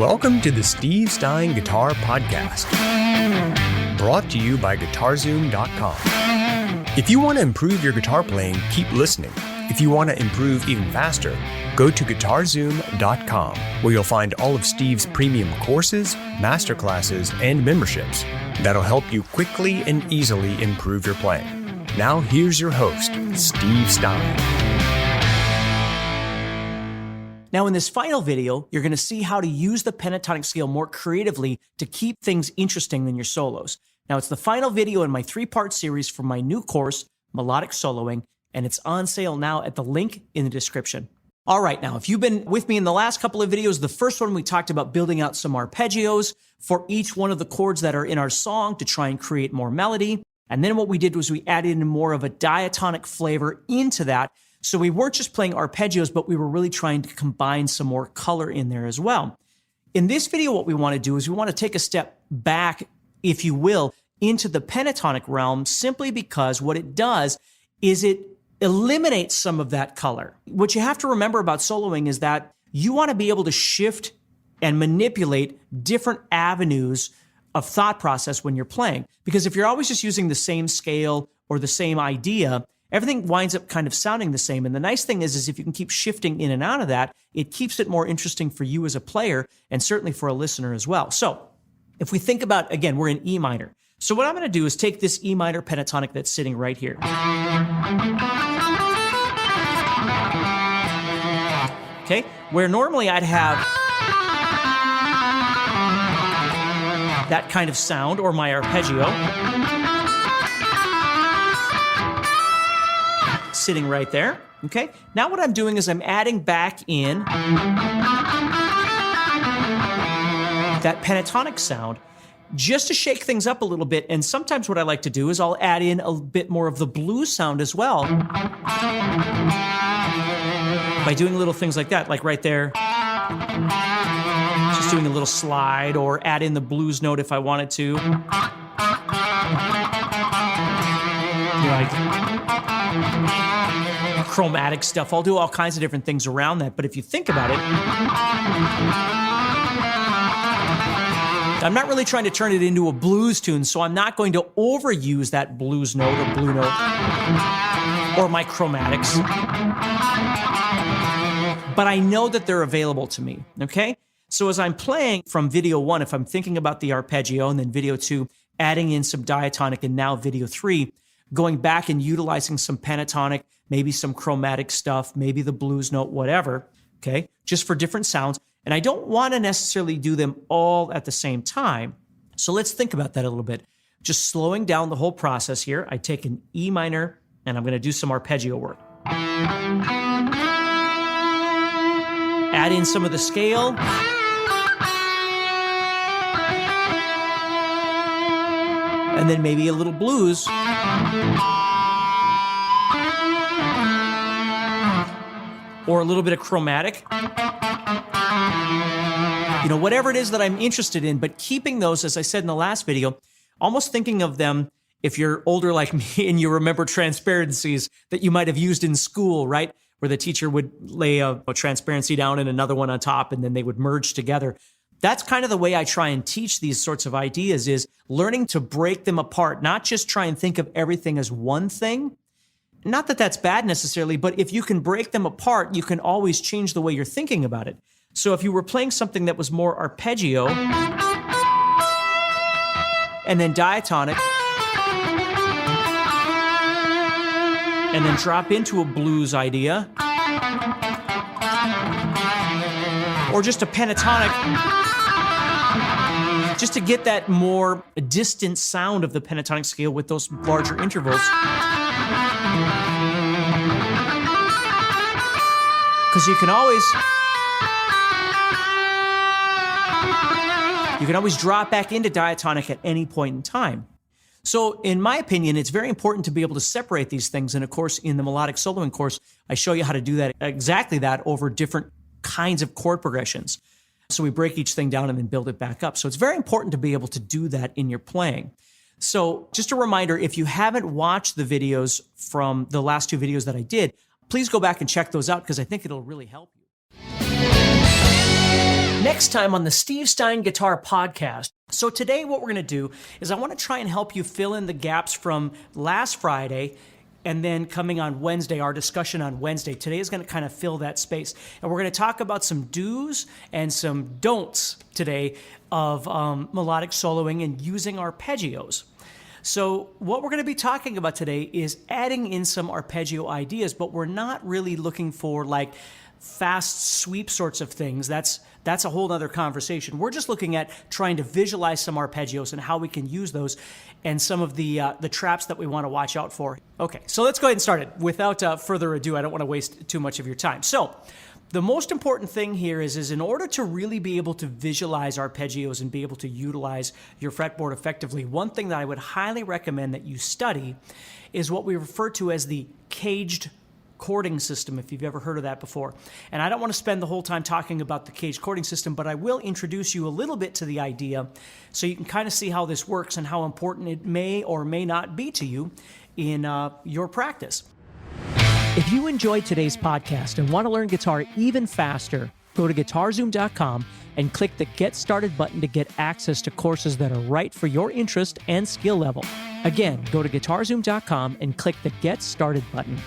Welcome to the Steve Stine Guitar Podcast, brought to you by guitar-zoom.com. If you want to improve your guitar playing, keep listening. If you want to improve even faster, go to guitar-zoom.com, where you'll find all of Steve's premium courses, masterclasses, and memberships that'll help you quickly and easily improve your playing. Now here's your host, Steve Stine. Now in this final video, you're going to see how to use the pentatonic scale more creatively to keep things interesting than your solos. Now it's the final video in my 3-part series for my new course, Melodic Soloing, and it's on sale now at the link in the description. All right, now if you've been with me in the last couple of videos, the first one we talked about building out some arpeggios for each one of the chords that are in our song to try and create more melody. And then what we did was we added in more of a diatonic flavor into that. So we weren't just playing arpeggios, but we were really trying to combine some more color in there as well. In this video, what we want to do is we want to take a step back, if you will, into the pentatonic realm, simply because what it does is it eliminates some of that color. What you have to remember about soloing is that you want to be able to shift and manipulate different avenues of thought process when you're playing. Because if you're always just using the same scale or the same idea, everything winds up kind of sounding the same. And the nice thing is if you can keep shifting in and out of that, it keeps it more interesting for you as a player and certainly for a listener as well. So if we think about, again, we're in E minor. So what I'm going to do is take this E minor pentatonic that's sitting right here. Okay, where normally I'd have that kind of sound or my arpeggio sitting right there. Okay, now what I'm doing is I'm adding back in that pentatonic sound just to shake things up a little bit. And sometimes what I like to do is I'll add in a bit more of the blues sound as well by doing little things like that, like right there. Just doing a little slide or add in the blues note if I wanted to. Like chromatic stuff. I'll do all kinds of different things around that. But if you think about it, I'm not really trying to turn it into a blues tune, so I'm not going to overuse that blues note or blue note or my chromatics. But I know that they're available to me, okay? So as I'm playing from video 1, if I'm thinking about the arpeggio, and then video 2, adding in some diatonic, and now video 3, going back and utilizing some pentatonic, maybe some chromatic stuff, maybe the blues note, whatever, okay? Just for different sounds. And I don't want to necessarily do them all at the same time. So let's think about that a little bit. Just slowing down the whole process here. I take an E minor, and I'm going to do some arpeggio work. Add in some of the scale. And then maybe a little blues. Or a little bit of chromatic. You know, whatever it is that I'm interested in, but keeping those, as I said in the last video, almost thinking of them, if you're older like me and you remember transparencies that you might have used in school, right? Where the teacher would lay a transparency down and another one on top, and then they would merge together. That's kind of the way I try and teach these sorts of ideas, is learning to break them apart, not just try and think of everything as one thing. Not that that's bad necessarily, but if you can break them apart, you can always change the way you're thinking about it. So if you were playing something that was more arpeggio, and then diatonic, and then drop into a blues idea, or just a pentatonic, just to get that more distant sound of the pentatonic scale with those larger intervals. Because you can always drop back into diatonic at any point in time. So in my opinion, it's very important to be able to separate these things. And of course, in the melodic soloing course, I show you how to do that, exactly that, over different kinds of chord progressions. So we break each thing down and then build it back up. So it's very important to be able to do that in your playing. So just a reminder, if you haven't watched the videos from the last 2 videos that I did, please go back and check those out because I think it'll really help you. Next Next time on the Steve Stine Guitar Podcast. So today what we're going to do is I want to try and help you fill in the gaps from last Friday and then coming on Wednesday, our discussion on Wednesday. Today is going to kind of fill that space. And we're going to talk about some do's and some don'ts today of melodic soloing and using arpeggios. So what we're going to be talking about today is adding in some arpeggio ideas, but we're not really looking for like fast sweep sorts of things. That's a whole other conversation. We're just looking at trying to visualize some arpeggios and how we can use those and some of the traps that we want to watch out for. Okay, so let's go ahead and start it. Without further ado, I don't want to waste too much of your time. So the most important thing here is in order to really be able to visualize arpeggios and be able to utilize your fretboard effectively, one thing that I would highly recommend that you study is what we refer to as the caged chording system, if you've ever heard of that before. And I don't want to spend the whole time talking about the caged chording system, but I will introduce you a little bit to the idea so you can kind of see how this works and how important it may or may not be to you in your practice. If you enjoyed today's podcast and want to learn guitar even faster, go to guitarzoom.com and click the Get Started button to get access to courses that are right for your interest and skill level. Again, go to guitarzoom.com and click the Get Started button.